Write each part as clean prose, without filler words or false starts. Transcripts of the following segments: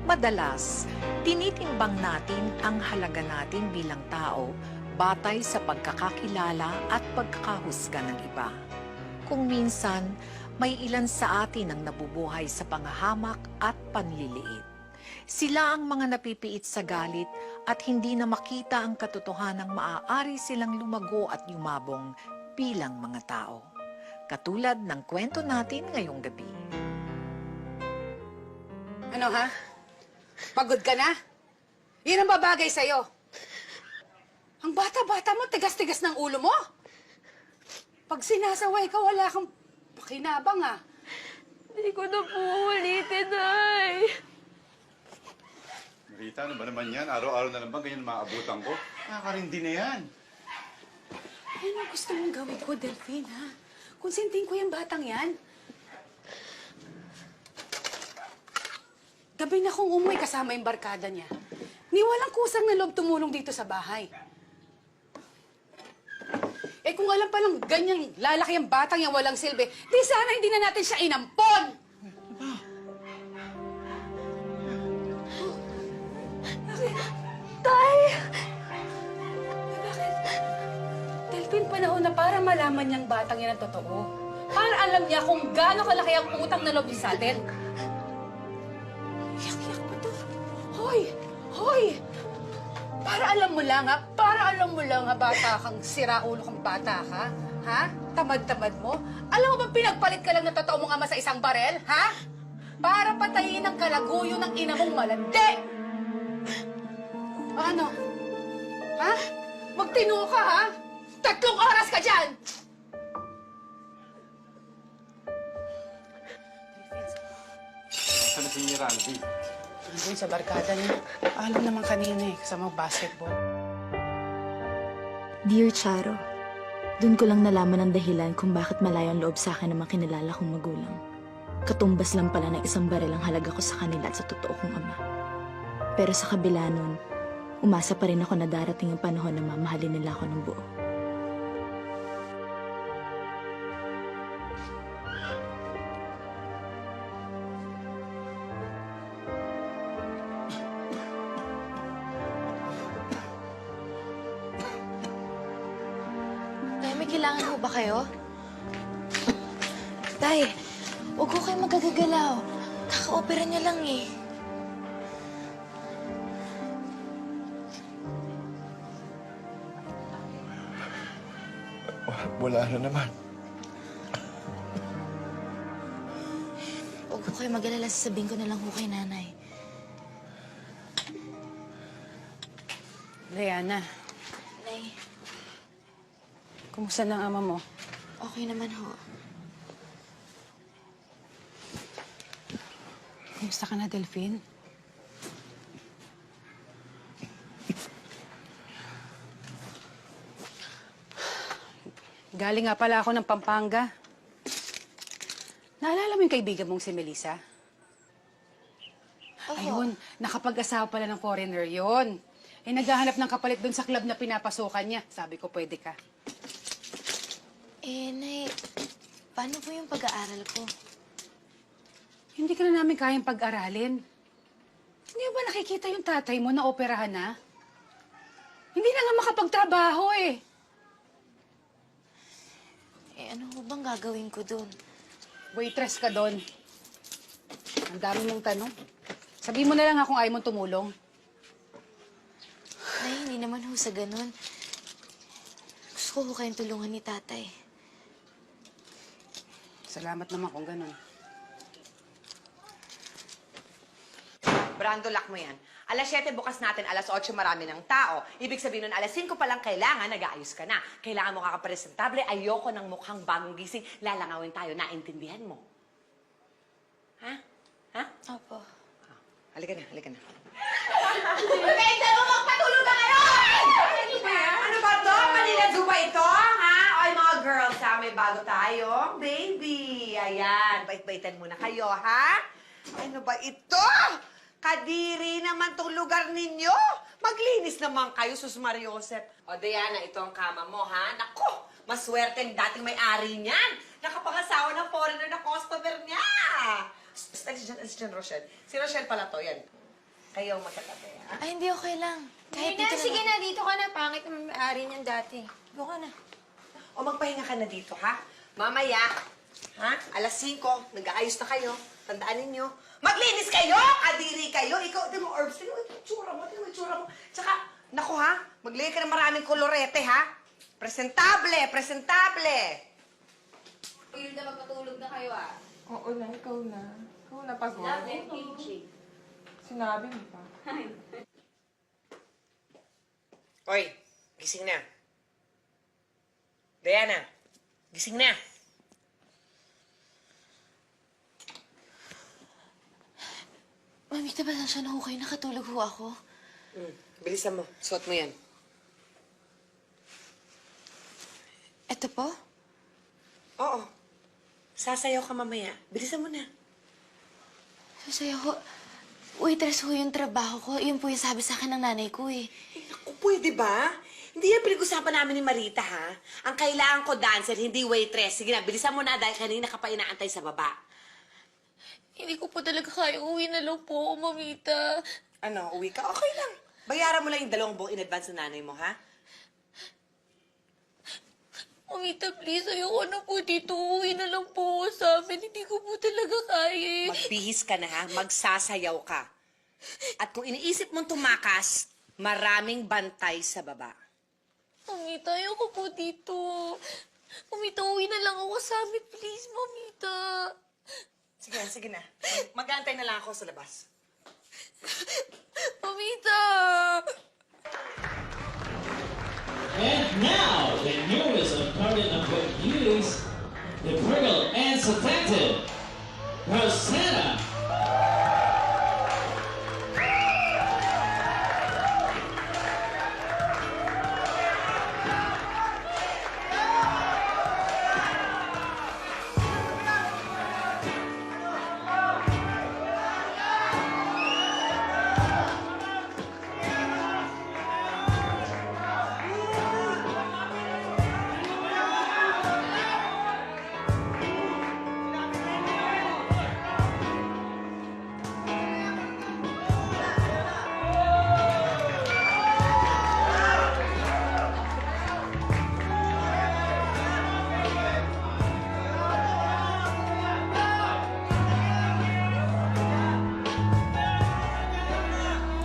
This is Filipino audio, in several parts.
Madalas, tinitimbang natin ang halaga natin bilang tao batay sa pagkakakilala at pagkakahusga ng iba. Kung minsan, may ilan sa atin ang nabubuhay sa pangahamak at panliliit. Sila ang mga napipiit sa galit at hindi na makita ang katotohanang maaari silang lumago at yumabong bilang mga tao. Katulad ng kwento natin ngayong gabi. Ano ha? Pagod ka na? Yan ang babagay sa'yo. Ang bata-bata mo, tigas-tigas ng ulo mo. Pag sinasaway ka, wala kang pakinabang ah. Hindi ko na po ulitin, Nay. Rita, ano ba naman yan? Araw-araw na lang ba ganyan maabutan ko? Nakakarindi na yan. Ano gusto mong gawin ko, Delphine, ha? Konsenting ko yung batang yan. Gabi na kong umuwi kasama yung barkada niya. Ni walang kusang na loob tumulong dito sa bahay. Eh kung alam palang ganyang lalaki ang batang yan walang silbi, di sana hindi na natin siya inampon! Tay! Bakit? Delphine, panahon na para malaman niyang batang yan ang totoo. Para alam niya kung gaano kalaki ang utang na loob niya sa atin. Iyak-iyak pa to. Hoy! Hoy! Para alam mo lang ha, bata kang siraulo kang bata ka. Ha? Tamad-tamad mo? Alam mo bang pinagpalit ka lang ng totoo mong ama sa isang barel? Ha? Para patayin ang kalaguyo ng ina mong malandi! Ano? Ha? Magtino ka, ha? 3 oras ka dyan! Saan si Randy? Doon sa barkada niya. Alam naman kanina eh, kasama basketball. Dear Charo, dun ko lang nalaman ang dahilan kung bakit malayo ang loob sa akin ng mga kinilala kong magulang. Katumbas lang pala ng isang baril ang halaga ko sa kanila at sa totoo kong ama. Pero sa kabila nun, umasa pa rin ako na darating ang panahon na mamahalin nila ako ng buo. Tay, may kailangan ho ba kayo? Tay, huwag ko kayo magagagalaw. Kaka-opera niya lang eh. Wala na naman. Huwag ko kayo mag-alala, sasabihin ko na lang ho kay nanay. Leana, Nay, kumusta ng ama mo? okay naman ho. Kumusta ka na, Delphine? Galing nga pala ako ng Pampanga. Naalala mo yung kaibigan mong si Melissa? Oho. Ayun, nakapag-asawa pala ng foreigner yon. Eh, naghahanap ng kapalit doon sa club na pinapasukan niya. Sabi ko, pwede ka. Eh, Nay, paano po yung pag-aaral ko? Hindi ka na namin kayang pag-aralin. Hindi mo ba nakikita yung tatay mo na operahan na? Hindi na nga makapagtrabaho eh. Eh, ano ho bang gagawin ko doon? Waitress ka doon. Ang dami mong tanong. Sabihin mo na lang kung ayaw mong tumulong. Nay, hindi naman ho sa ganun. Gusto ko ho kayong tulungan ni tatay. Salamat naman kung ganun. Brando, lock mo yan. Alas 7 bukas natin, alas 8 marami ng tao. Ibig sabihin nun, alas 5 pa lang kailangan, nag-aayos ka na. Kailangan mo kakapresentable, ayoko ng mukhang bagong gising. Lalangawin tayo, naintindihan mo. Ha? Ha? Opo. Halika na, halika na. Maganda mo, magpatulog ka ngayon! Ano ba to? Manilado ba ito? Ha? Ay, mga girls, ha? May bago tayo. Baby, ayan. Bait-baitan muna kayo, ha? Ano ba ito? Kadiri naman tong lugar ninyo. Maglinis naman kayo, Sus Mariosep. O, Diana, ito ang kama mo, ha? Naku, maswerte ang dating may-ari niyan. Nakapangasawa ng foreigner na customer niya. Alis dyan, Rochelle. Si Rochelle pala to, yan. Kayong magkatabi, ha? Ay, hindi okay lang. Kahit Hindi na, dito sige lang. na, dito ka na. Pangit naman may-ari niyan dati. Doon ka na. O magpahinga ka na dito, ha? Mamaya, ha? Alas 5, nag-aayos na kayo. Tandaan ninyo. Maglinis kayo! Kadiri kayo! Ikaw, di mo, Orbs, di mo itsura mo, di mo itsura mo. Tsaka, naku ha, maglagay ka ng maraming kolorete, ha? Presentable, presentable! Hilda, magpatulog na kayo ah. Oo na, ikaw na. Ikaw na pagod. Sinabi mo pa. Oy, gising na. Diana, gising na. Mamita, pasensya na ho kayo. Nakatulog ho ako. Bilisan mo. Suot mo yan. Eto po? Oo. Sasayaw ka mamaya. Bilisan mo na. Sasaya ho. Waitress ho yung trabaho ko. Yun po yung sabi sa akin ng nanay ko eh. Naku, pwede ba? Hindi yan pinag-usapan namin ni Marita, ha? Ang kailangan ko, dancer, hindi waitress. Sige na, bilisan mo na dahil kanina ka pa inaantay sa baba. Hindi ko po talaga kaya. Uwi na lang po, Mamita. Ano, uwi ka? Okay lang. Bayaran mo lang yung 2 buong in advance ng nanay mo, ha? Mamita, please. Ayoko na po dito. Uwi na lang po ako sa amin. Hindi ko po talaga kaya. Magbihis ka na, ha? Magsasayaw ka. At kung iniisip mong tumakas, maraming bantay sa baba. Mamita, ayoko po dito. Mamita, uwi na lang ako sa amin. Please, Mamita. Sige na. Mag-aantay na lang ako sa labas. Mamita! And now, the newest and current of news, the brittle and seductive, Rosanna.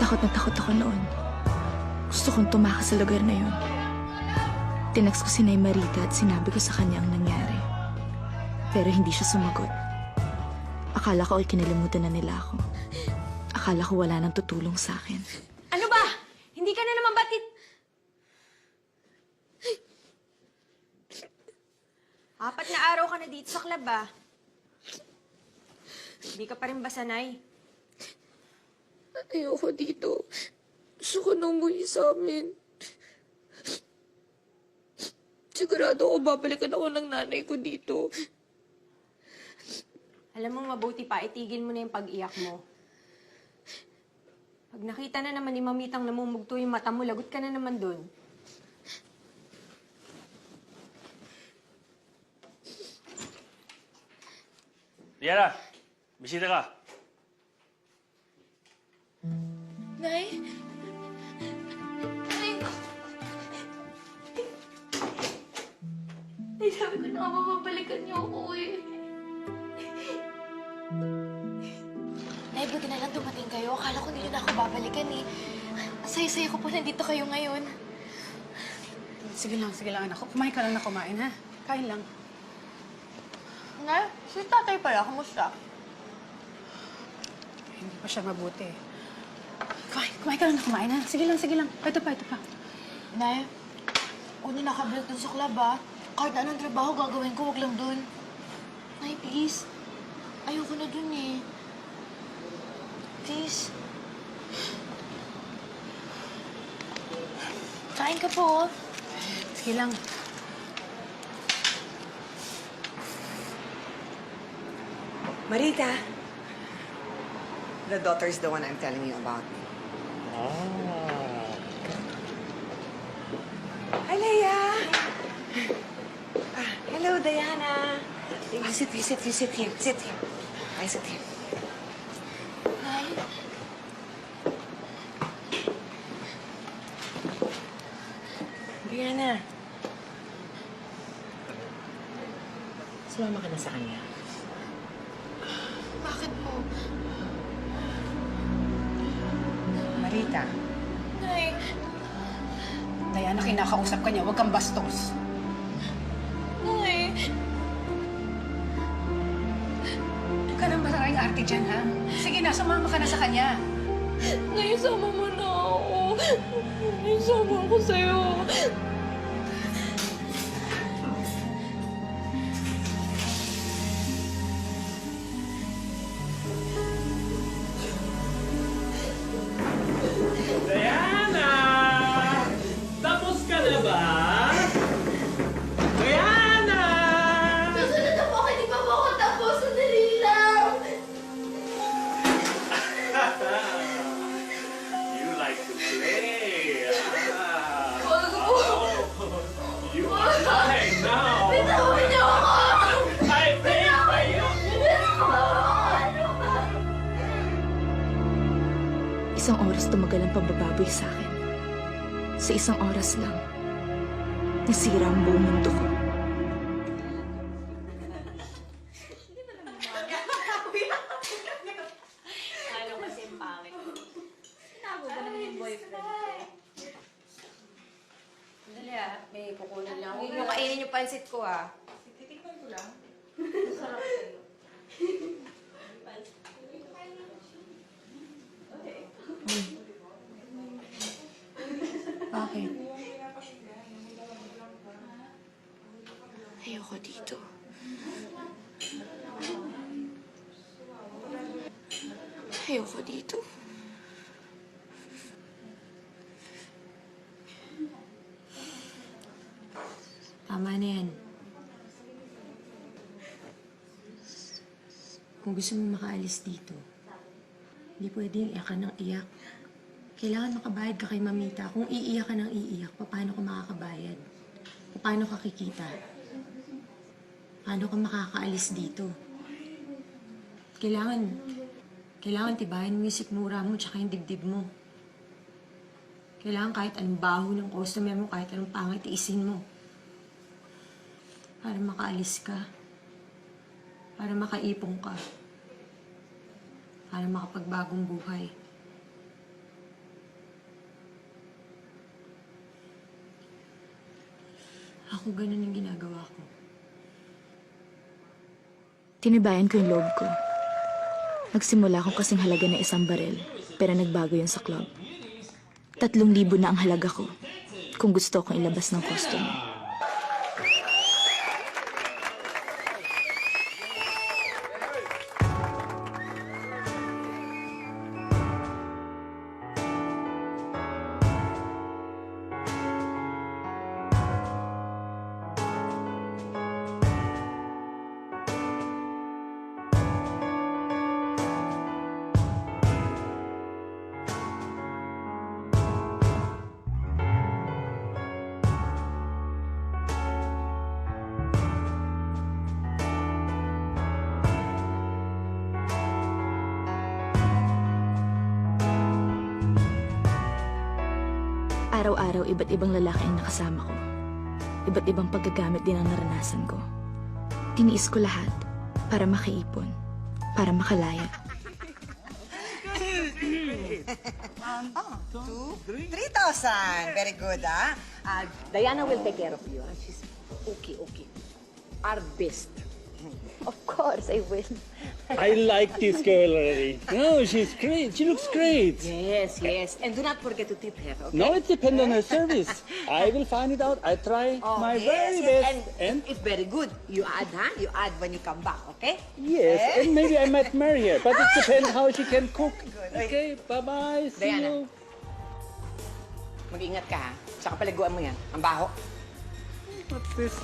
Takot na takot ako noon. Gusto kong tumakas sa lugar na yun. Tinext ko si Nay Marita at sinabi ko sa kanya ang nangyari. Pero hindi siya sumagot. Akala ko ay kinalimutan na nila ako. Akala ko wala nang tutulong sa akin. Ano ba? Hindi ka na naman batit... 4 na araw ka na dito sa club ah. Hindi ka pa rin ba sanay? Ayoko dito. Gusto ko na umuwi sa amin. Sigurado ako babalikan ako ng nanay ko dito. Alam mo, mabuti pa, itigil mo na yung pag-iyak mo. Pag nakita na naman ni Mamitang namumugto yung mata mo, lagot ka na naman dun. Diana, bisita ka. Nay? Nay? Nay, sabi ko na mababalikan niyo ako eh. Nay, buti na lang dumating kayo. Akala ko hindi niyo na ako babalikan eh. Saya-saya ko po nandito kayo ngayon. Sige lang, anak. Kumain ka lang na kumain, ha? Kain lang. Nay, si tatay pala. Kamusta? Hindi pa siya mabuti. Kumain ka lang na kumain, ha? Sige lang. Ito pa. Nay, una nakabalik dun sa club ah. Kahit anong trabaho gagawin ko, wag lang dun. Nay, please. Ayoko na dun eh. Please. Kain ka po. Sige lang. Marita, the daughter is the one I'm telling you about. Hi, Leia. Hello, Diana. You sit here. I sit here. Nay, Diana. Sumama ka na sa kanya. Bakit po? Marita, Nay, Diana, kinakausap ka niya. Huwag kang bastos. Nay. Huwag ka nang maraming arte dyan, ha? Sige na, sumama ka na sa kanya. Nay, sama mo na ako. Nay, sama ako sa'yo. Diana! Tapos ka na ba? Diana! Susunod na po ako, hindi pa po ako tapos. Sandali lang. You like to play. Wala ko po. You are mine now. Bitawan niyo ako. I pray for you. Isang oras tumagal ang pagbababoy sa akin. Sa isang oras lang, nasira ang buong mundo ko. Ano kasi yung pangit? Tinago ba naman yung boyfriend ko? Sandali may kukunan lang. Huwag niyo kainin yung pansit ko Titikman ko lang. Sarap sa'yo. Bakit? Ayoko dito. Ayoko dito. Tama na yan. Kung gusto mo makaalis dito, hindi pwedeng iyak ka ng iyak. Kailangan makabayad ka kay Mamita. Kung iiyak ka ng iiyak, paano ka makakabayad? Paano ka kikita? Paano ka makakaalis dito? Kailangan tibayan mo yung sikmura mo tsaka yung dibdib mo. Kailangan kahit anong baho ng customer mo, kahit anong pangit, iisin mo. Para makaalis ka. Para makaipong ka. Para makapagbagong buhay. Ako ganun ang ginagawa ko. Tinibayan ko yung loob ko. Nagsimula akong kasing halaga ng isang barel, pero nagbago yun sa club. 3,000 na ang halaga ko kung gusto kong ilabas ng customer. Araw-araw, iba't ibang lalaki ang nakasama ko. Iba't ibang paggagamit din ang naranasan ko. Tiniis ko lahat para makaipon, para makalaya. 3,000. Very good, ah. Diana will take care of you. She's okay. Our best. Of course, I will. I like this girl already. No, she's great. She looks great. Yes. And do not forget to tip her, okay? No, it depends on her service. I will find it out. I try my very best. And if very good, you add, ha? You add when you come back, okay? Yes, and maybe I might marry her. But it depends how she can cook. Okay, bye-bye. See Diana. you. Mag-ingat ka, ha? Saka paliguan mo yan. Ang baho. What's this?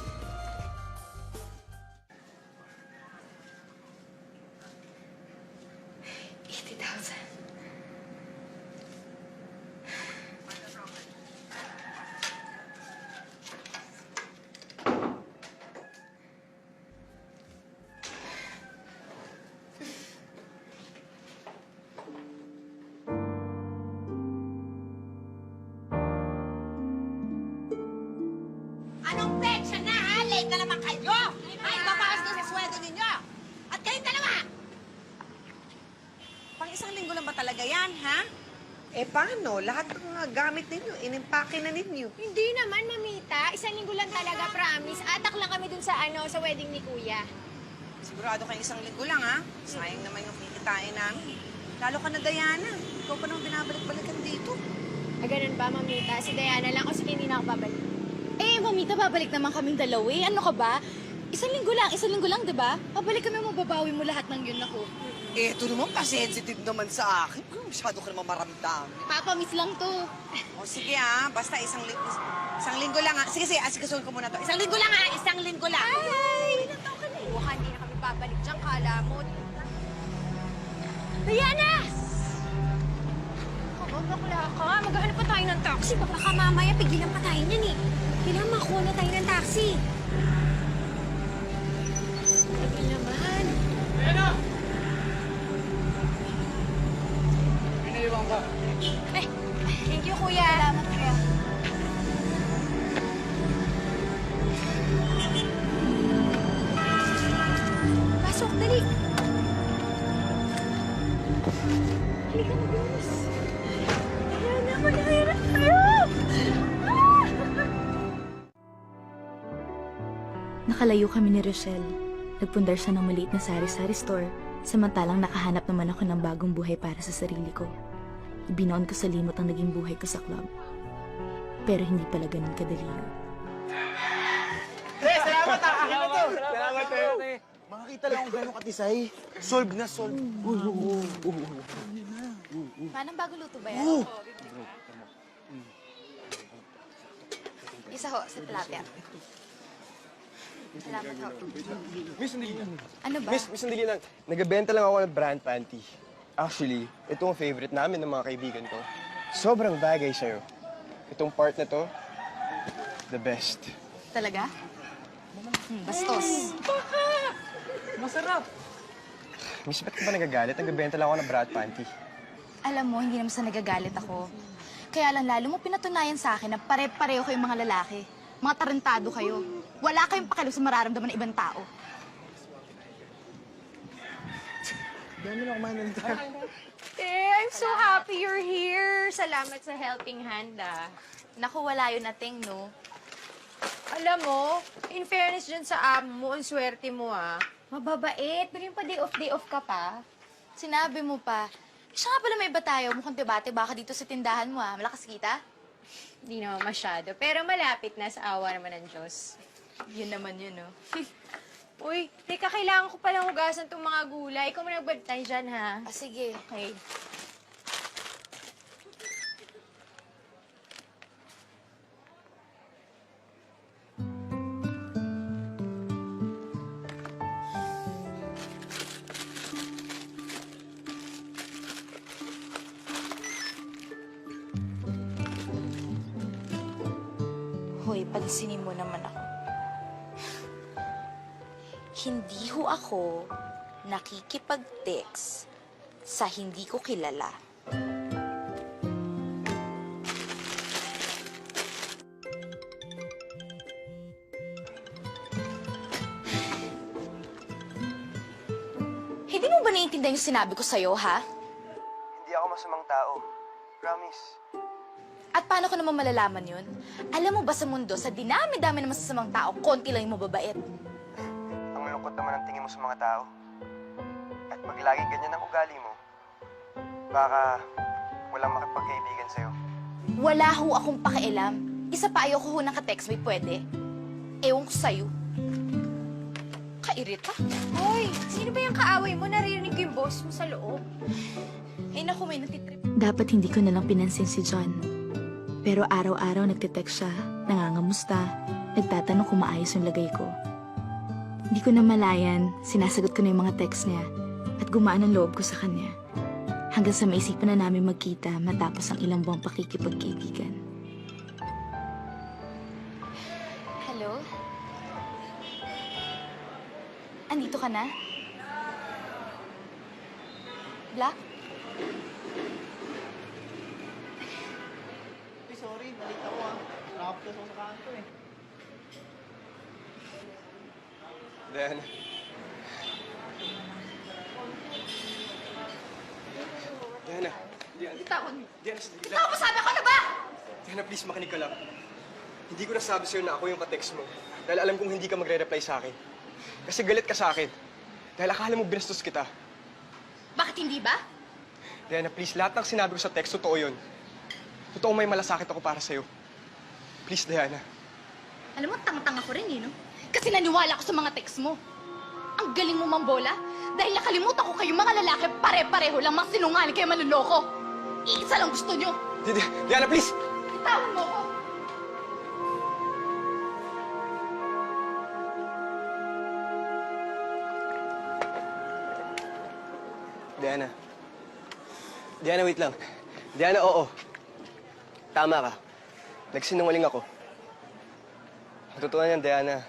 ba talaga yan, ha? Eh, paano? Lahat ng mga gamit ninyo, inimpake na ninyo. Hindi naman, mamita. Isang linggo lang talaga, promise. Atak lang kami dun sa sa wedding ni Kuya. Sigurado kayo isang linggo lang, ha? Sayang naman yung kikitain namin. Lalo ka na, Diana. Ikaw pa naman binabalik-balikan dito. Ah, ganun ba, mamita? Si Diana lang o sige, hindi na ako babalik. Eh, mamita, babalik naman kaming dalawa eh. Ano ka ba? Isang linggo lang, di ba? Babalik kami, mababawi mo lahat ng yun ako. Eh, ito naman pa-sensitive naman sa akin. Masyado ka naman maramdam. Papamiss lang to. O sige, ha? Basta isang linggo lang, ha? Sige, asikasuhin ko muna to. Isang linggo lang, ha? Isang linggo lang. Ay! Ilang taon ka na eh. Baka hindi na kami babalik dyan, kala mo. Diana! Bakla ka. Maghahanap pa tayo ng taxi. Baka mamaya pigilan pa tayo niyan eh. Kailangan makuha na tayo ng taxi. Sabi naman. Diana! Iniwan ka. Eh, thank you, Kuya. Salamat, Kuya. Pasok, dali. Halika na, bilis. Ayan, maghihirap tayo. Nakalayo kami ni Rochelle. Nagpundar siya ng maliit na sari-sari store, samantalang nakahanap naman ako ng bagong buhay para sa sarili ko. Ibinoon ko sa limot ang naging buhay ko sa club. Pero hindi pala ganun kadali yun. Salamat, eh. Makakita lang kung gano'ng katisay. Solve na solve. Manang bago luto ba yan? Isa ho, sa tilapia. Salamat ho. Miss, sandali lang. Ano ba? Miss, sandali lang. Nagbebenta lang ako ng brand panty. Actually, ito ang favorite namin ng mga kaibigan ko. Sobrang bagay sa'yo. Itong part na to, the best. Talaga? Bastos. Masarap. Miss, ba't ka ba nagagalit? Nagbebenta lang ako ng brand panty. Alam mo, hindi naman sa nagagalit ako. Kaya lang lalo mo pinatunayan sa akin na pare-pareho kayong mga lalaki. Mga tarantado kayo. Wala kayong pakialam sa mararamdaman ng ibang tao. Dami na kumain ng tayo. I'm so happy you're here. Salamat sa helping hand, ah. Naku, wala yun nating, no? Alam mo, in fairness dyan sa amo mo, ang swerte mo, ah. Mababait. Pero yung pa day off ka pa. Sinabi mo pa. Siya nga pala may iba tayo. Mukhang debate baka dito sa tindahan mo, ah. Malakas kita? Hindi naman masyado. Pero malapit na sa awa naman ng Diyos. Yun naman yun, no? Uy, teka, kailangan ko palang hugasan itong mga gulay. Ikaw mo nagbantay dyan, ha? Ah, sige. Okay. Hoy, pansinin mo naman ako. Hindi ho ako nakikipag-text sa hindi ko kilala. Hindi mo ba naiintindihan yung sinabi ko sa'yo, ha? Hindi ako masamang tao. Promise. At paano ko naman malalaman yun? Alam mo ba sa mundo, sa dinami-dami ng masasamang tao, konti lang yung mababait. Ang malungkot naman ang tingin mo sa mga tao. At pag laging ganyan ang ugali mo, baka walang makipagkaibigan sa'yo. Wala ho akong pakialam. Isa pa ayoko ho ng ka-text may pwede. Ewan ko sa'yo. Kairita. Hoy, sino ba yung kaaway mo? Naririnig ko yung boss mo sa loob. Ay naku, may natitrip. Dapat hindi ko nalang pinansin si John. Pero araw-araw nagtitext siya, nangangamusta, nagtatanong kung maayos yung lagay ko. Hindi ko na malayan, sinasagot ko na yung mga text niya at gumaan ang loob ko sa kanya. Hanggang sa maisipan na namin magkita matapos ang ilang buwang pakikipagkaibigan. Hello? Andito ka na? Black? Sorry, nalit ako Nakapos ako sa kanto Then, Diana. Bitawan mo. Diana, sandali lang. Bitawan mo, sabi ko na ba? Diana, please, makinig ka lang. Hindi ko nasabi sa'yo na ako yung ka-text mo. Dahil alam kong hindi ka magre-reply sa akin. Kasi galit ka sa akin. Dahil akala mo binastos kita. Bakit hindi ba? Diana, please, lahat ng sinabi ko sa text, totoo yun. Totoo may malasakit ako para sa'yo. Please, Diana. Alam mo, tanga-tanga ko rin no? Kasi naniwala ko sa mga text mo. Ang galing mo mambola. Dahil nakalimutan ko kayong mga lalaki, pare-pareho lang mga sinungaling kayo manloloko. Iisa lang gusto nyo. Diana, please! Bitawan mo ko. Diana. Diana, wait lang. Diana, oo. Tama ka. Nagsinungaling ako. Ang totoo niyan, Diana,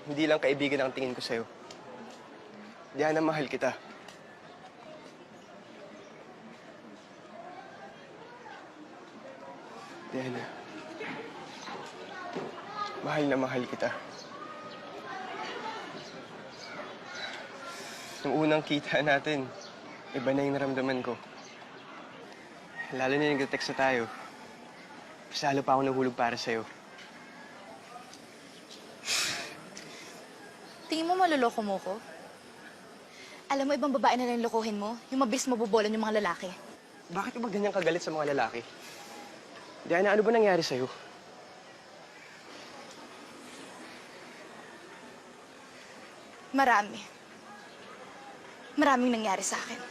hindi lang kaibigan ang tingin ko sa'yo. Diana, mahal kita. Diana, mahal na mahal kita. Nung unang kita natin, iba na yung naramdaman ko. Lalo na yung nag-text na tayo. Mas lalo pa ako nahulog para sa'yo. Tingin mo maluloko mo ko? Alam mo, ibang babae na lang lokohin mo. Yung mabilis mabobolan yung mga lalaki. Bakit ba ganyan kagalit sa mga lalaki? Diana, ano ba nangyari sa'yo? Marami. Maraming nangyari sa akin.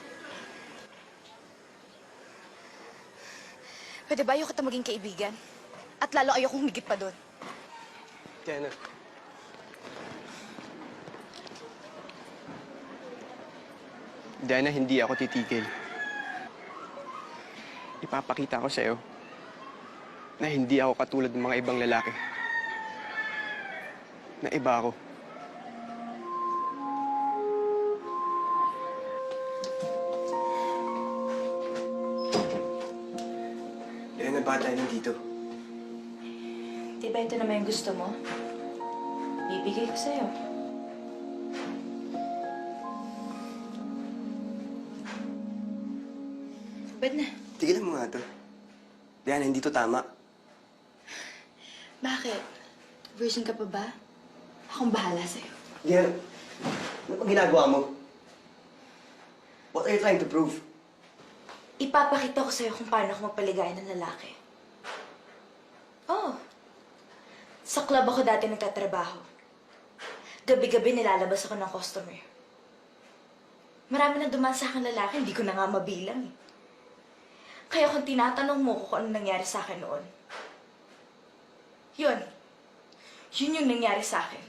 Pwede ba ayoko kita maging kaibigan? At lalo ayoko humigit pa doon. Diana. Diana, hindi ako titigil. Ipapakita ko sa'yo na hindi ako katulad ng mga ibang lalaki. Na iba ako. Diana, bakit tayo nandito? Di ba ito naman yung gusto mo? Bibigay ko sa'yo. Ba't na? Tigilan mo nga to. Diana, hindi to tama. Bakit? Virgin ka pa ba? Akong bahala sa'yo. Diana, ano pang ginagawa mo? What are you trying to prove? Ipapakita ko sa'yo kung paano ako magpaligaya ng lalaki. Oh, sa club ako dati nagtatrabaho. Gabi-gabi nilalabas ako ng customer. Marami na dumaan sa akin lalaki, hindi ko na nga mabilang eh. Kaya kung tinatanong mo kung ano nangyari sa akin noon, yun yung nangyari sa akin.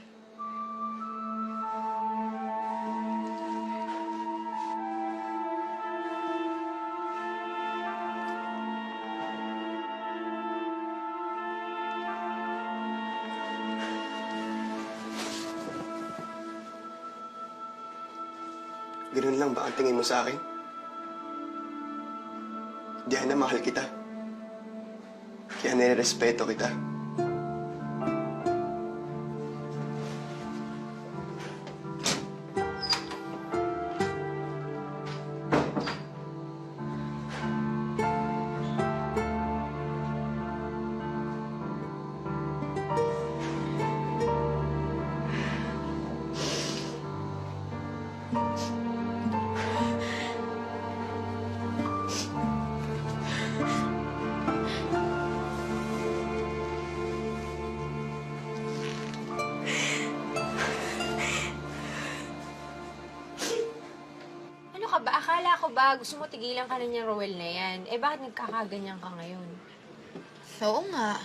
Ganun lang ba ang tingin mo sa akin? Diana, mahal kita. Kaya nirespeto kita. Ano ka ba? Akala ko ba gusto mo tigilan ka na niyang Rowel na yan? Eh, bakit nagkakaganyan ka ngayon? Oo nga.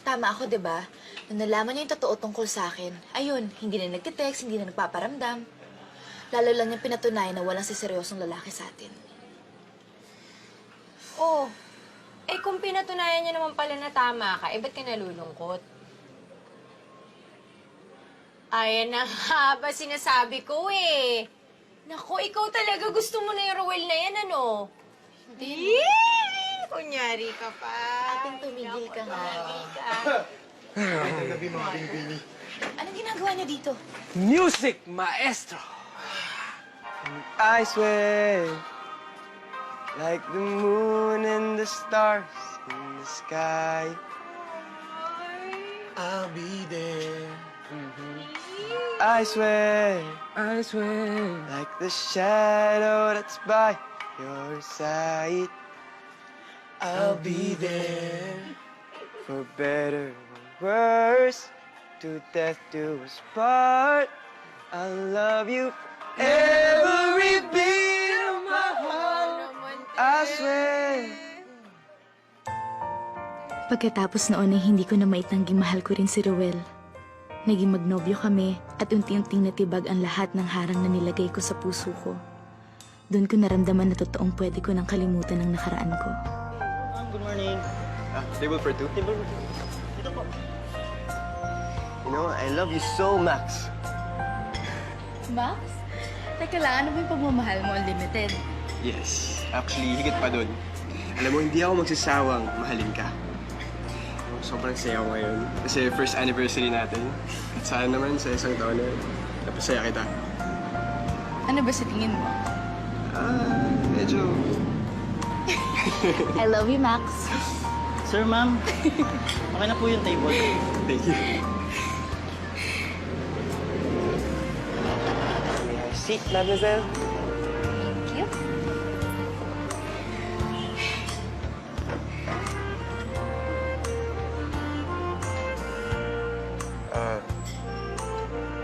Tama ako, di ba? Nung nalaman niya yung totoo tungkol sa akin, ayun, hindi na nagtitext, hindi na nagpaparamdam. Lalo lang niyang pinatunayan na walang siseryosong lalaki sa atin. Oh, eh kung pinatunayan niya naman pala na tama ka, eh ba't ka nalulungkot? Ayan na nga ba sinasabi ko eh. Naku, ikaw talaga gusto mo na yung Rowel na yan, ano? Hindi. Kunyari ka pa. Ating tumigil ka nga. Magandang gabi, mga binibini. Anong ginagawa niya dito? Music, maestro! I swear, Like the moon and the stars in the sky. I'll be there. I swear. I swear. Like the shadow that's by your side. I'll be there. For better or worse. To death do us part. I'll love you every beat of my heart. I swear. Pagkatapos noon ay hindi ko na maitangging mahal ko rin si Ruel. Naging magnobyo kami at unti-unting natibag ang lahat ng harang na nilagay ko sa puso ko. Doon ko naramdaman na totoong pwede ko nang kalimutan ang nakaraan ko. Good morning. Table for two? Table for two. Dito po. You know, I love you so, Max. Max? Teka lang, ano ba yung pagmamahal mo unlimited? Yes. Actually, higit pa dun. Alam mo, hindi ako magsasawang mahalin ka. Sobrang saya ko ngayon. Kasi first anniversary natin. At sana naman sa isang taon na napasaya kita. Ano ba sa tingin mo? Medyo... I love you, Max. Sir, ma'am. Okay na po yung table. Thank you. May I seat, mademoiselle? Thank you.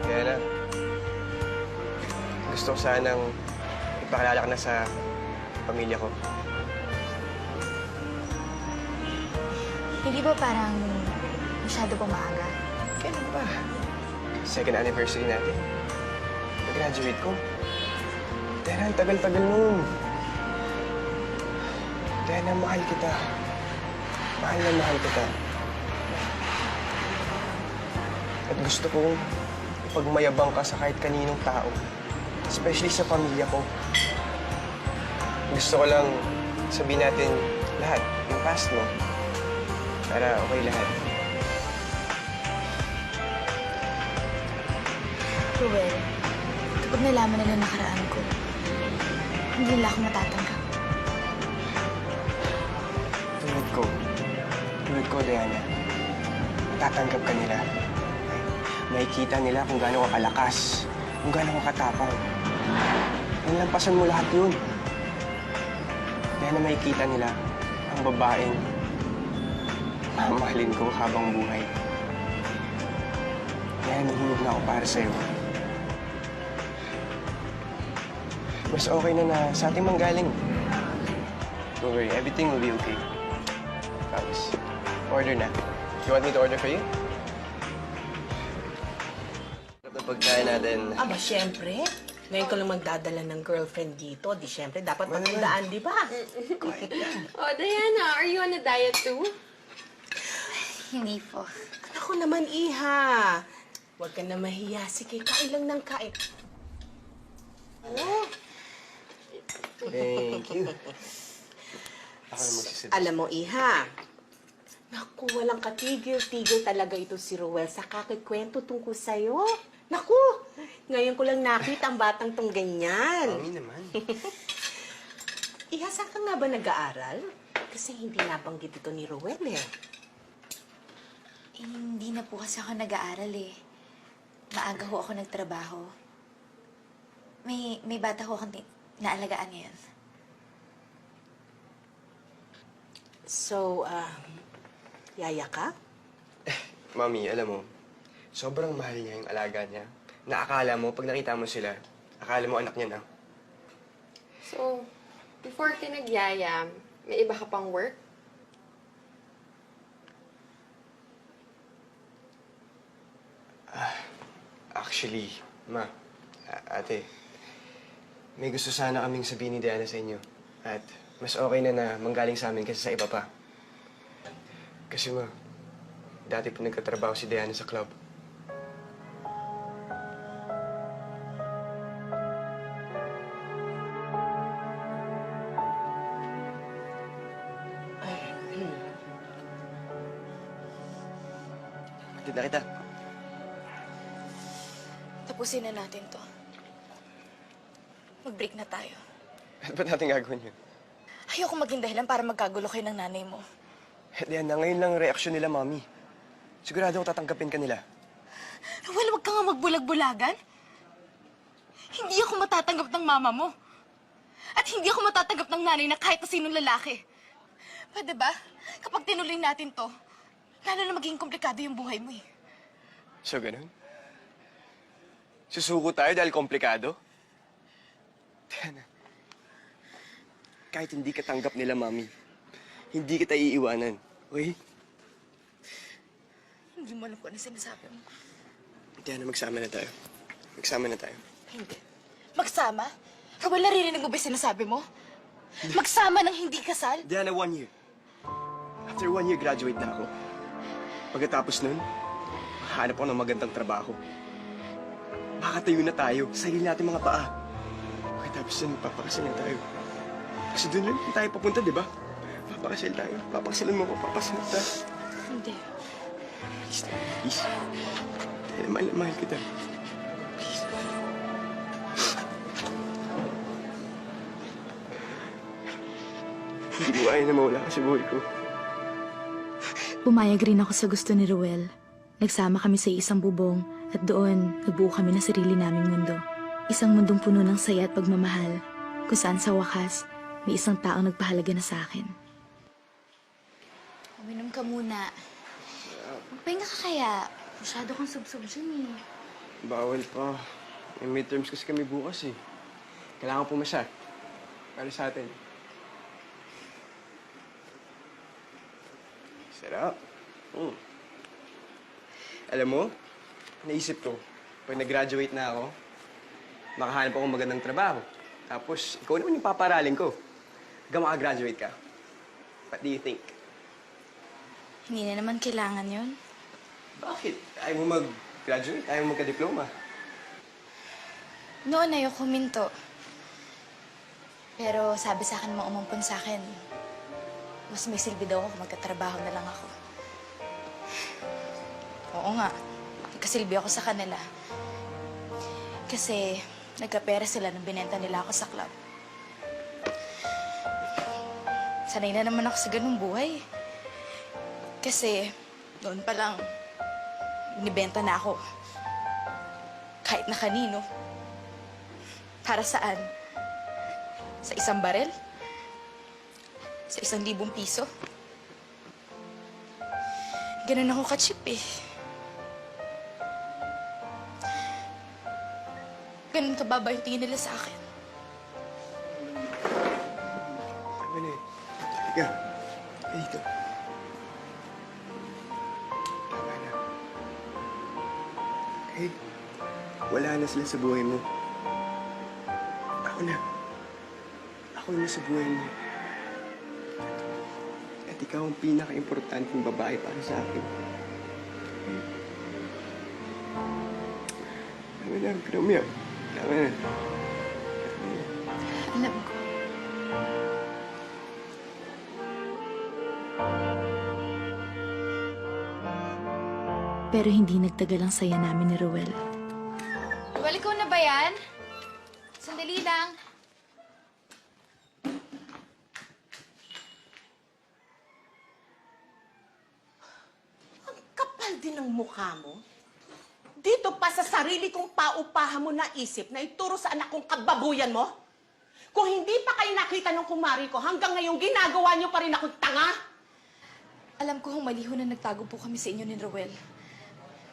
Diana, gusto ko sanang ipakilala ka na sa pamilya ko. Hindi ba parang masyado pang maaga? Kailan ba? Second anniversary natin. Pag-graduate ko. Diana, ang tagal-tagal nun. Diana, mahal kita. Mahal na mahal kita. At gusto kong ipagmayabang ka sa kahit kaninong tao. Especially sa pamilya ko. Gusto ko lang sabihin natin lahat, yung past mo. Para okay lahat. Ruel, kapag nalaman nila nakaraan ko, hindi nila ako matatanggap. Tulad ko, Diana. Matatanggap ka nila. Makikita nila kung gaano ka kalakas, kung gaano ka katapang. Nilampasan mo lahat yun. Diana, makikita nila ang babaeng mamahalin ko habang buhay. Kaya nahulog na ako para sa'yo. Mas okay na sa ating manggaling. Don't worry, everything will be okay. Promise. Order na. You want me to order for you? Sarap na pagkain natin. Aba, syempre. Ngayon ko lang magdadala ng girlfriend dito. Di syempre, dapat matandaan, di ba? Oh, Diana, are you on a diet too? Hindi po. Ako naman, Iha. Huwag ka na mahiya. Sige, kain lang ng kain. Oh. Thank you. Ako na magsisilip. Alam mo, Iha, naku, walang katigil-tigil talaga ito si Ruel sa kakikwento tungkol sa'yo. Naku, ngayon ko lang nakita ang batang tong ganyan. Mami naman. Iha, saan ka nga ba nag-aaral? Kasi hindi nabanggit ito ni Ruel eh. Hindi na po kasi ako nag-aaral eh. Maaga ho ako nagtrabaho. May bata ho akong naalagaan ngayon. So, yaya ka? Mami, alam mo, sobrang mahal niya yung alaga niya. Naakala mo, pag nakita mo sila, akala mo anak niya na. So, before ka nagyaya, may iba ka pang work? Actually, ma, ate, may gusto sana kaming sabihin ni Diana sa inyo. At mas okay na manggaling sa amin kasi sa iba pa. Kasi ma, dati po nagkatrabaho si Diana sa club. Hatid na kita. Tapusin na natin to. Mag-break na tayo. Ba't natin gagawin yun? Ayoko maging dahilan para magkagulo kayo ng nanay mo. Diana, ngayon lang ang reaksyon nila, Mami. Sigurado akong tatanggapin ka nila. Well, wag ka nga magbulag-bulagan. Hindi ako matatanggap ng mama mo. At hindi ako matatanggap ng nanay na kahit na sinong lalaki. Pwede ba? Kapag tinuloy natin to, lalo na magiging komplikado yung buhay mo eh. So, ganun? Susuko tayo dahil komplikado? Diana, kahit hindi ka tanggap nila, Mami, hindi kita iiwanan, okay? Hindi mo alam kung ano sinasabi mo. Diana, magsama na tayo. Magsama na tayo. Hindi. Magsama? Rawal, naririnig mo ba yung sinasabi mo? Magsama ng hindi kasal? Diana, 1 year. After 1 year, graduate na ako. Pagkatapos nun, hahanap ako ng magandang trabaho. Makatayo na tayo, sarili natin mga paa. Pagkatapos nun, papakasal na tayo. Kasi doon lang tayo papunta, di ba? Papakasal tayo. Papakasalan mo ko, papakasal tayo. Hindi. Please, please. Diana, mahal na mahal kita. Please. Hindi mo kaya na mawala ka sa buhay ko. Pumayag rin ako sa gusto ni Ruel. Nagsama kami sa isang bubong at doon nagbuo kami ng sarili naming mundo. Isang mundong puno ng saya at pagmamahal kung saan sa wakas may isang taong nagpahalaga na sa akin. Uminom ka muna. Magpahinga ka kaya. Masyado kang subsob dyan eh. Bawal pa. May midterms kasi kami bukas eh. Kailangan pumasa. Para sa atin. Sarap. Alam mo, naisip ko, pag nag-graduate na ako, makahanap ako magandang trabaho. Tapos, ikaw naman yung paparalin ko. Hanggang makagraduate ka. What do you think? Hindi na naman kailangan yun. Bakit? Ayaw mo mag-graduate? Ayaw mo magka-diploma? Noon ayoko huminto. Pero sabi sa akin, mga umampun sa akin, mas may silbi daw ako kung magkatrabaho na lang ako. Oo nga, nagkasilbi ako sa kanila. Kasi nagkapera sila nung binenta nila ako sa club. Sanay na naman ako sa ganung buhay. Kasi noon pa lang, binibenta na ako. Kahit na kanino. Para saan? Sa isang barel? Sa 1,000 piso? Ganun ako ka-cheap eh. Ganun kababa yung tingin nila sa akin. Tama na eh. Teka. Dito. Tama na. Okay. Wala na sila sa buhay mo. Ako na. Ako na sa buhay mo. At ikaw ang pinaka-importanting babae para sa akin. Okay. Tama na, Romeo. Tama na. Alam ko. Pero hindi nagtagal ang saya namin ni Ruel. Ruel, ikaw na ba yan? Sandali lang. Kapal din ang mukha mo. Dito pa sa sarili kong paupahan mo na isip na ituro sa anak kong kababuyan mo? Kung hindi pa kayo nakita ng kumari ko, hanggang ngayon ginagawa niyo pa rin akong tanga? Alam ko mali ho na nagtago po kami sa inyo ni Ruel.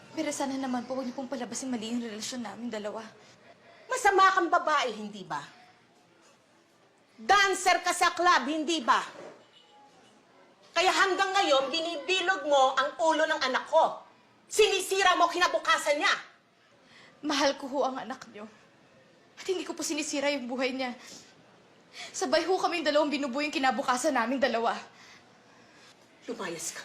Pero sana naman po huwag niyo pong palabasin mali yung relasyon namin dalawa. Masama kang babae, hindi ba? Dancer ka sa club, hindi ba? Kaya hanggang ngayon, binibilog mo ang ulo ng anak ko. Sinisira mo kinabukasan niya. Mahal ko ho ang anak niyo. At hindi ko po sinisira yung buhay niya. Sabay ho kaming dalawang binubuo yung kinabukasan naming dalawa. Lumayas ka.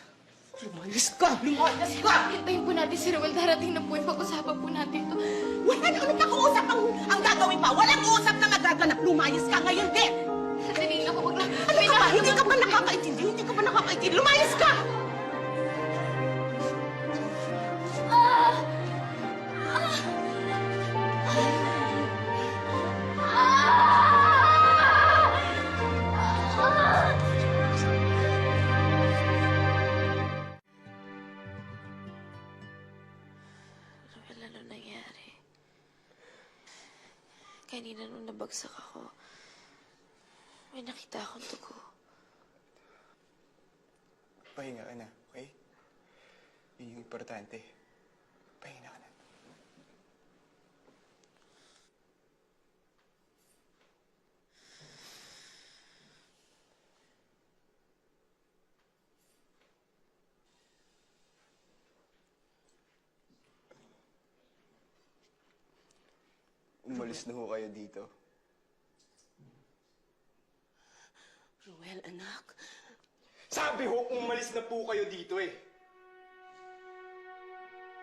Lumayas ka! Lumayas ka! Hintayin po natin si Ruel. Darating na po yung pag-usapan po natin to. Wala na kami pag-uusap ang gagawin pa. Walang uusap na magaganap. Lumayas ka ngayon din! Sandali lang ako. Ano ka ba? Hindi ka ba nakakaintindi? Hindi ka ba nakakaintindi? Lumayas ka! Kanina nung nabagsak ako, may nakita akong dugo. Pahinga ka na, okay? Yun yung importante. Pahinga ka na. Umalis na ho kayo dito. Ruel, anak. Sabi ho, umalis na po kayo dito eh.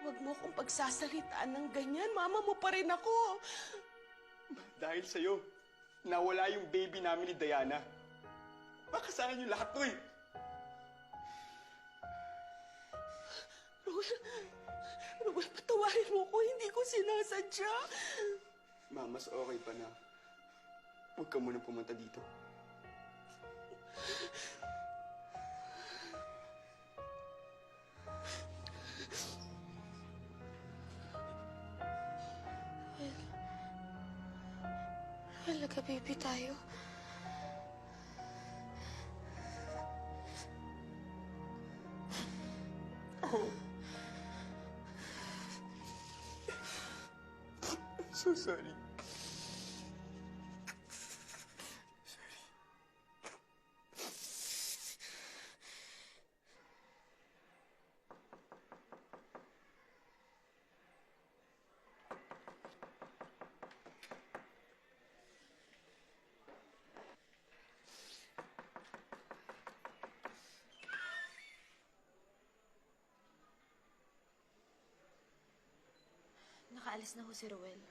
Huwag mo akong pagsasalitaan ng ganyan. Mama mo pa rin ako. Dahil sa'yo, nawala yung baby namin ni Diana. Makasalan yung lahat to eh. Ruel, patawarin mo ko. Hindi ko sinasadya. Ma, mas okay pa na. Huwag ka muna pumunta dito. Well, nagka-baby tayo. So sorry. Nakaalis na ho si Ruel.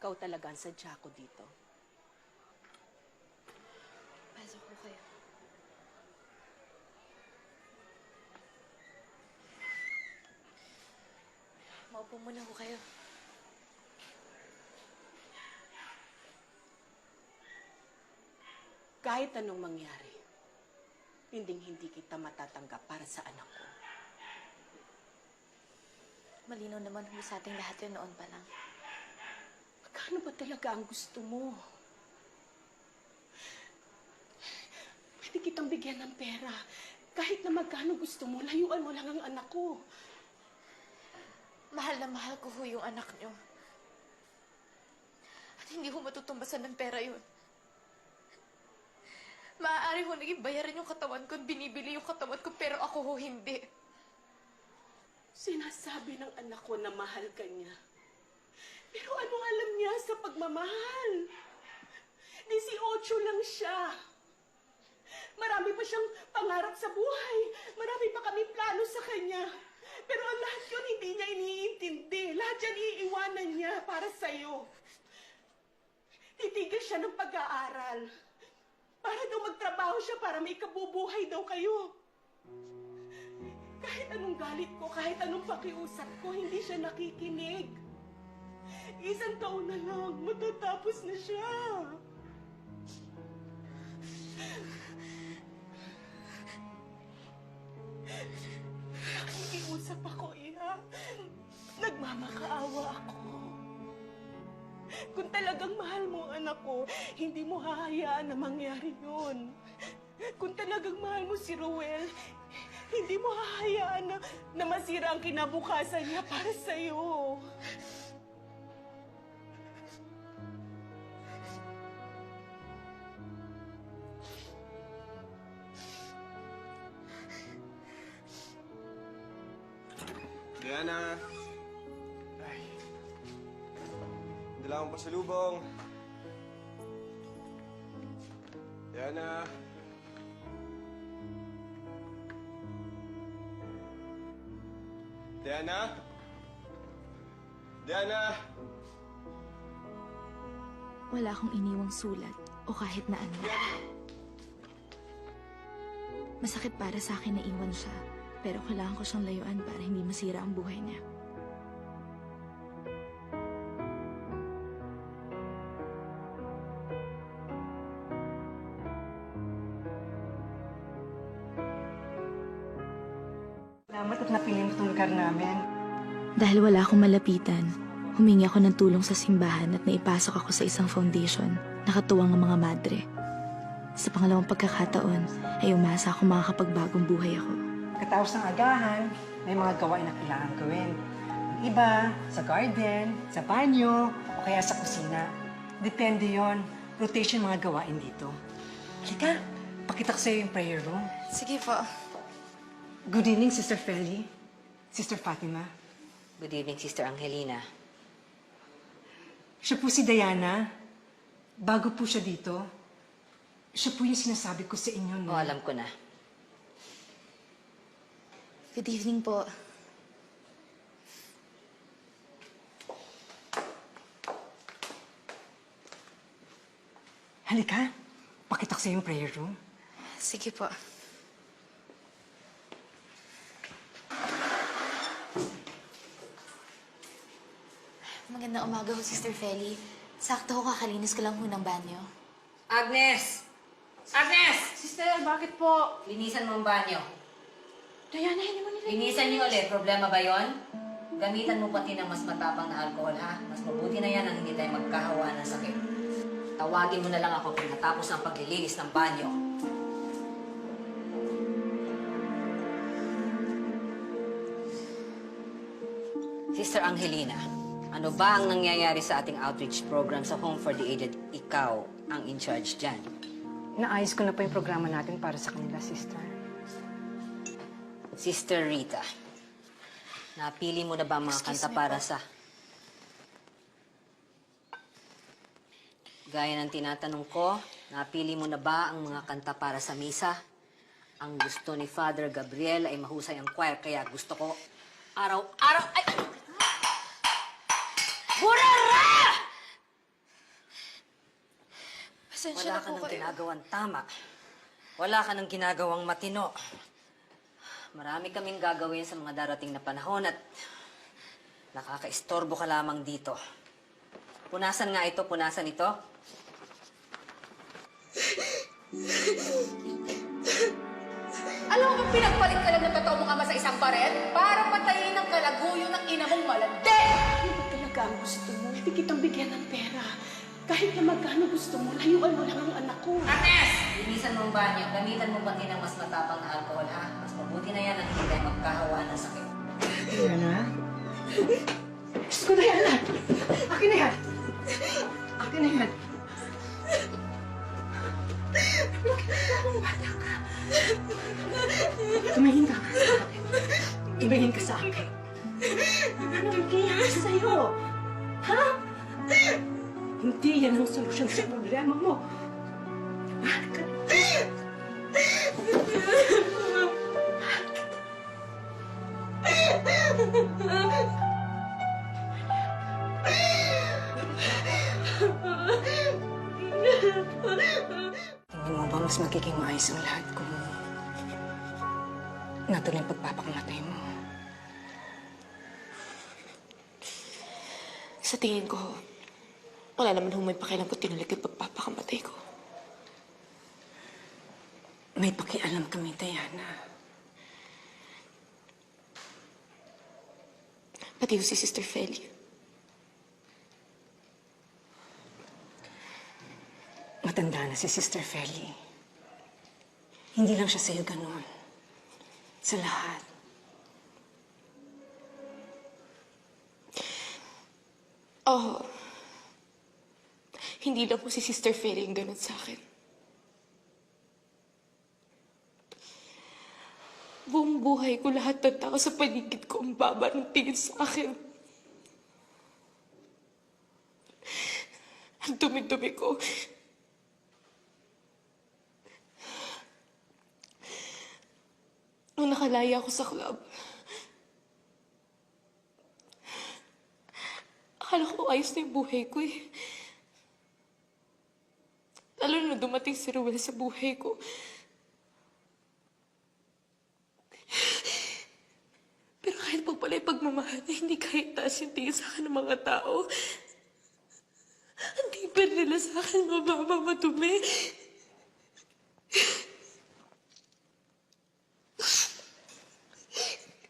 Ikaw talaga ang sadya ko dito. Pasok ko kayo. Maupo muna ho kayo. Kahit anong mangyari, hindi kita matatanggap para sa anak ko. Malinaw naman ho sa ating lahat yun noon pa lang. Magkano ba talaga ang gusto mo? Pwede kitang bigyan ng pera. Kahit na magkano gusto mo, layuan mo lang ang anak ko. Mahal na mahal ko ho yung anak nyo. At hindi ho matutumbasan ng pera yun. Maaari ho naging bayaran yung katawan ko at binibili yung katawan ko, pero ako ho hindi. Sinasabi ng anak ko na mahal ka niya. Pero anong alam niya sa pagmamahal? 18 lang siya. Marami pa siyang pangarap sa buhay. Marami pa kami plano sa kanya. Pero ang lahat yun hindi niya iniintindi. Lahat yan iiwanan niya para sa'yo. Titigil siya ng pag-aaral. Para daw magtrabaho siya para may kabubuhay daw kayo. Kahit anong galit ko, kahit anong pakiusap ko, hindi siya nakikinig. 1 taon na lang, matatapos na siya. Nakikiusap ako, Iha. Nagmamakaawa ako. Kung talagang mahal mo ang anak ko, hindi mo hahayaan na mangyari yun. Kung talagang mahal mo si Ruel, hindi mo hahayaan na masira ang kinabukasan niya para sa'yo. Diana! Ay. Dala akong pasalubong. Diana! Diana? Diana! Wala akong iniwang sulat o kahit na ano. Masakit para sa akin na iwan siya, pero kailangan ko siyang layuan para hindi masira ang buhay niya. Salamat at napili mo itong lugar namin. Dahil wala akong malapitan, Humingi ako ng tulong sa simbahan at naipasok ako sa isang foundation na katuwang ng mga madre. Sa pangalawang pagkakataon ay umasa ako makakapagbagong buhay ako. Katapos ng agahan, may mga gawain na kailangan gawin. Ang iba, sa garden, sa banyo, o kaya sa kusina. Depende yon. Rotation mga gawain dito. Halika, pakita ko sa'yo yung prayer room. Sige po. Good evening, Sister Feli. Sister Fatima. Good evening, Sister Angelina. Siya po si Diana. Bago po siya dito. Siya po yung sinasabi ko sa inyo, no? Alam ko na. Good evening po. Halika, pakita ko sa'yo yung prayer room. Sige po. Magandang umaga ho, Sister Feli. Sakto ho, kakalinis ko lang ho ng banyo. Agnes! Agnes! Sister, bakit po? Linisan mo ang banyo. Diana, hindi mo nila... Linisan niyo ulit. Problema ba yon? Gamitan mo pati ng mas matapang na alcohol, ha? Mas mabuti na yan ang hindi tayo magkahawa ng sakit. Tawagin mo na lang ako kung natapos ang paglilinis ng banyo. Sister Angelina, ano ba ang nangyayari sa ating outreach program sa Home for the Aged? Ikaw ang in charge dyan. Naayos ko na po yung programa natin para sa kanila, Sister. Sister Rita, napili mo na ba ang mga kanta para sa... Gaya ng tinatanong ko, napili mo na ba ang mga kanta para sa misa? Ang gusto ni Father Gabriel ay mahusay ang choir, kaya gusto ko araw-araw... Ay! Burara! Pasensya Wala na ka po nang kayo. ginagawang tama. Wala ka nang ginagawang matino. Marami kaming gagawin sa mga darating na panahon at nakakaistorbo ka lamang dito. Punasan nga ito, punasan ito. Alam mo ba pinagpalit ka lang ng totoo mong ama sa isang barel para patayin ang kalaguyo ng ina mong malandi? Ano ba talaga ang gusto mo? Hindi kitang bigyan ng pera. Kahit na magkano gusto mo, layuan mo lang ang anak ko. Linisan mo ang banyo. Gamitan mo pati ng mas matapang na alcohol, ha? Mas mabuti na yan ang hindi tayo magkahawa ng sakit. Diana? Diyos ko, Diana! Akin na yan! Akin na yan! Bata ka. Tumingin ka sa akin. Tumingin ka sa akin. Ano ang kaya sa'yo? Ha? Hindi yan ang solusyon sa problema mo. Mahal ka. Tingin mo ba mas magiging maayos ang lahat kung natuloy ang pagpapakamatay mo? Sa tingin ko, wala naman humay pakialam ko tinuloy yung pagpapakamatay ko. May pakialam kami, Diana. Pati si Sister Feli. Matanda na si Sister Feli. Hindi lang siya sa'yo ganun. Sa lahat. Oo. Hindi lang po si Sister Feli yung ganun sa akin. Buong buhay ko, lahat ng tao sa paligid ko ang baba ng tingin sa akin. Ang dumi-dumi ko. Nung nakalaya ako sa club, akala ko ayos na yung buhay ko eh. Lalo na dumating si Ruel sa buhay ko. Pero kahit pa pala yung pagmamahal na hindi kahit taas yung tingin sa akin ng mga tao, hindi pa nila sa akin mababa madumi.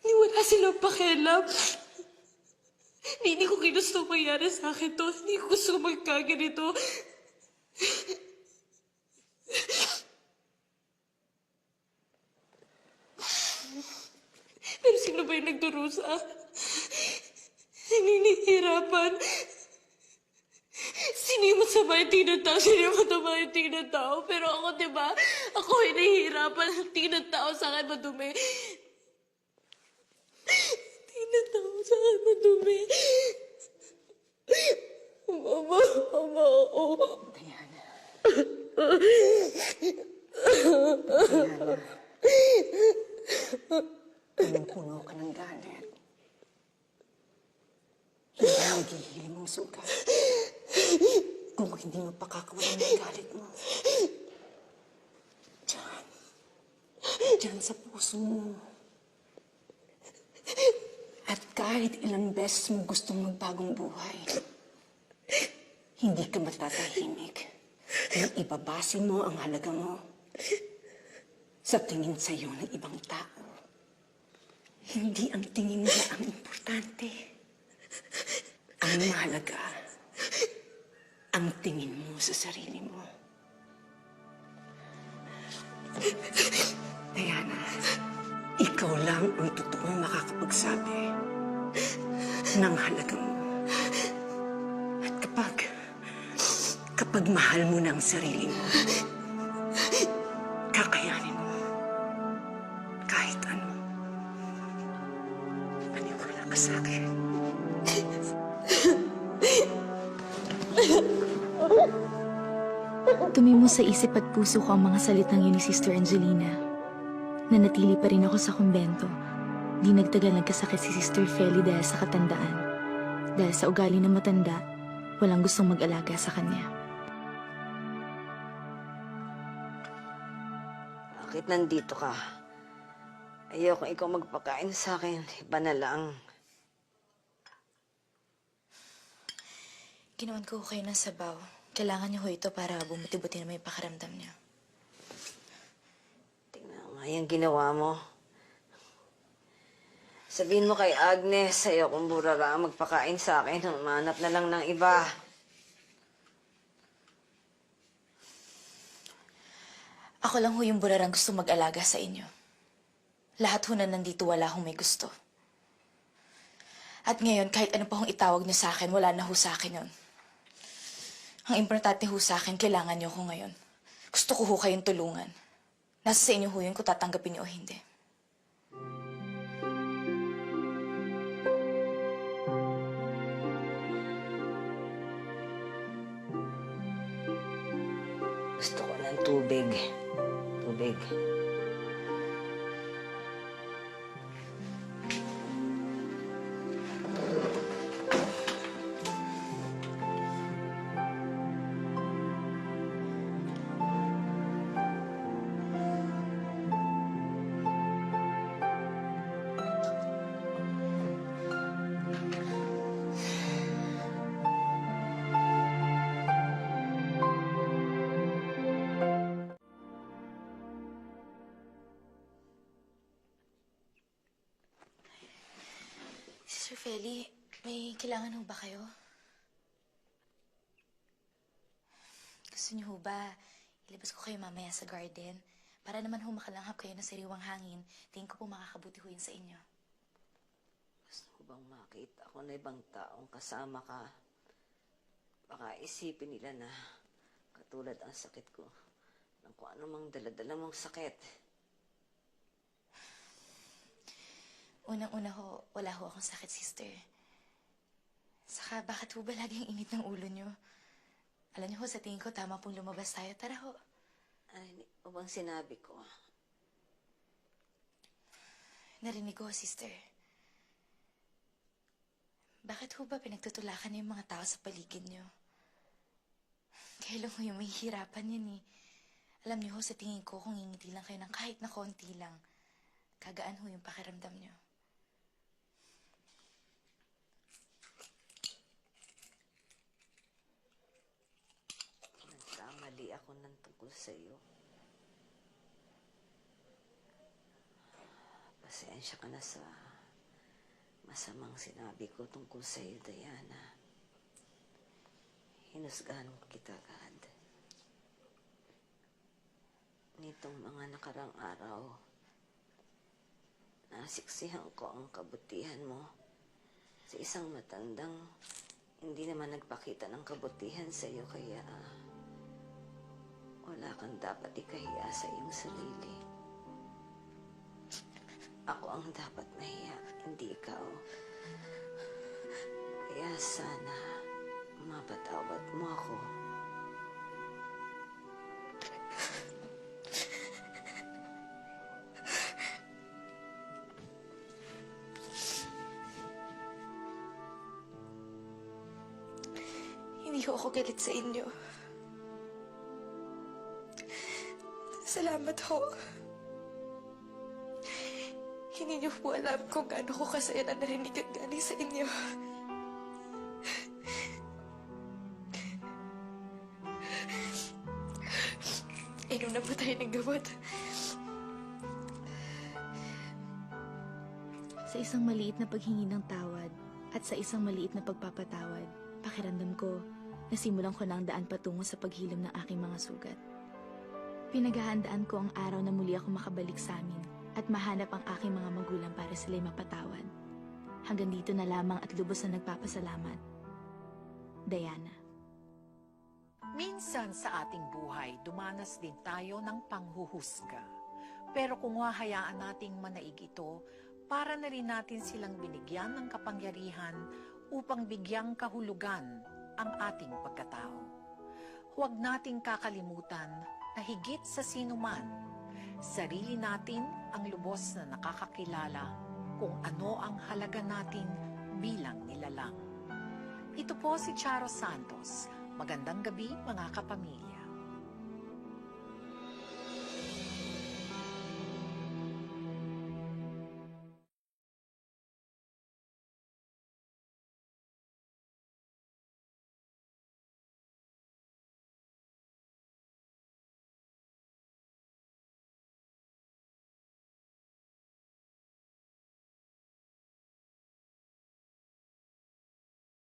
Ni wala silang pakialam. Ni Hindi ko ginusto mangyari sa akin to. Hindi ko gusto magkaganito. Pero sino ba yung nagdurusa? Hinihirapan. Sino yung masama yung tinatao? Sino yung matama yung tinatao? Pero ako, di ba? Ako hinihirapan. Ang tinatao sa akin madumi. Tinatao sa akin madumi. Mama ako. Diana. Punong-puno ka ng galit. Hindi naghihiling ang sugat. Kung hindi mo pakakawalan ng galit mo. Diyan. Diyan sa puso mo. At kahit ilang beses mo gustong magbagong buhay, hindi ka matatahimik. Nang ibabase mo ang halaga mo sa tingin sa'yo ng ibang tao. Hindi ang tingin nila ang importante. Ang mahalaga, ang tingin mo sa sarili mo. Diana, ikaw lang ang totoong makakapagsabi ng halaga mo. At kapag mahal mo na ang sarili mo, kakayanin mo kahit ano. Paniwala ka sa akin. Tumimo sa isip at puso ko ang mga salitang yun ni Sister Angelina. Nanatili pa rin ako sa kumbento. Di nagtagal nagkasakit si Sister Feli dahil sa katandaan. Dahil sa ugali ng matanda, walang gustong mag-alaga sa kanya. Bakit nandito ka? Ayoko ikaw magpakain sa akin. Iba na lang. Ginawan ko kayo ng sabaw. Kailangan niyo ho ito para bumuti-buti na may pakaramdam niyo. Tingnan nga yung ginawa mo. Sabihin mo kay Agnes, sa'yo kung burara ang magpakain sa akin, humanap na lang ng iba. Ako lang ho yung burarang gusto mag-alaga sa inyo. Lahat ho na nandito wala hong may gusto. At ngayon, kahit ano pa hong itawag niyo sa akin, wala na ho sa akin yun. Ang importante ho sa akin, kailangan niyo ko ngayon. Gusto ko ho kayong tulungan. Nasa sa inyo ho yun kung tatanggapin niyo o hindi. Gusto ko ng tubig. Tubig. Sister Feli, may kailangan ho ba kayo? Gusto niyo ho ba ilabas ko kayo mamaya sa garden? Para naman ho makalanghap kayo ng sariwang hangin. Tingin ko po makakabuti ho yun sa inyo. Gusto ko bang makita ako na ibang taong kasama ka? Baka isipin nila na katulad ang sakit ko ng kung anumang dala-dala mong sakit. Unang-una ho, wala ho akong sakit, sister. Saka, bakit ho ba laging init ng ulo niyo? Alam niyo ho, sa tingin ko, tama pong lumabas tayo. Tara ho. Ay, o bang sinabi ko? Narinig ko, sister. Bakit ho ba pinagtutulakan niyo yung mga tao sa paligid niyo? Kailan ho yung mahihirapan yan eh. Alam niyo ho, sa tingin ko, kung ngingiti lang kayo ng kahit na konti lang, kagaan ho yung pakiramdam niyo. Nagkamali ako ng tungkol sa iyo. Pasensya ka na sa masamang sinabi ko tungkol sa iyo, Diana. Hinusgahan kita agad. Nitong mga nakarang araw, nasiksihan ko ang kabutihan mo sa isang matandang hindi naman nagpakita ng kabutihan sa iyo, kaya wala kang dapat ikahiya sa iyong sarili. Ako ang dapat mahiya, hindi ikaw. Kaya sana mapatawad mo ako. Hindi ko ako galit sa inyo. Salamat ho. Hindi niyo po alam kung gaano ko kasaya na narinig ang galing sa inyo. Inom na po tayo ng gamot. Sa isang maliit na paghingi ng tawad at sa isang maliit na pagpapatawad, pakiramdam ko, nasimulan ko na ang daan patungo sa paghilom ng aking mga sugat. Pinaghahandaan ko ang araw na muli ako makabalik sa amin at mahanap ang aking mga magulang para sila'y mapatawad. Hanggang dito na lamang at lubos na nagpapasalamat. Diana. Minsan sa ating buhay, dumanas din tayo ng panghuhusga. Pero kung hahayaan nating manaig ito, para na rin natin silang binigyan ng kapangyarihan upang bigyang kahulugan ang ating pagkatao. Huwag nating kakalimutan na higit sa sinuman, sarili natin ang lubos na nakakakilala kung ano ang halaga natin bilang nilalang. Ito po si Charo Santos. Magandang gabi mga kapamilya.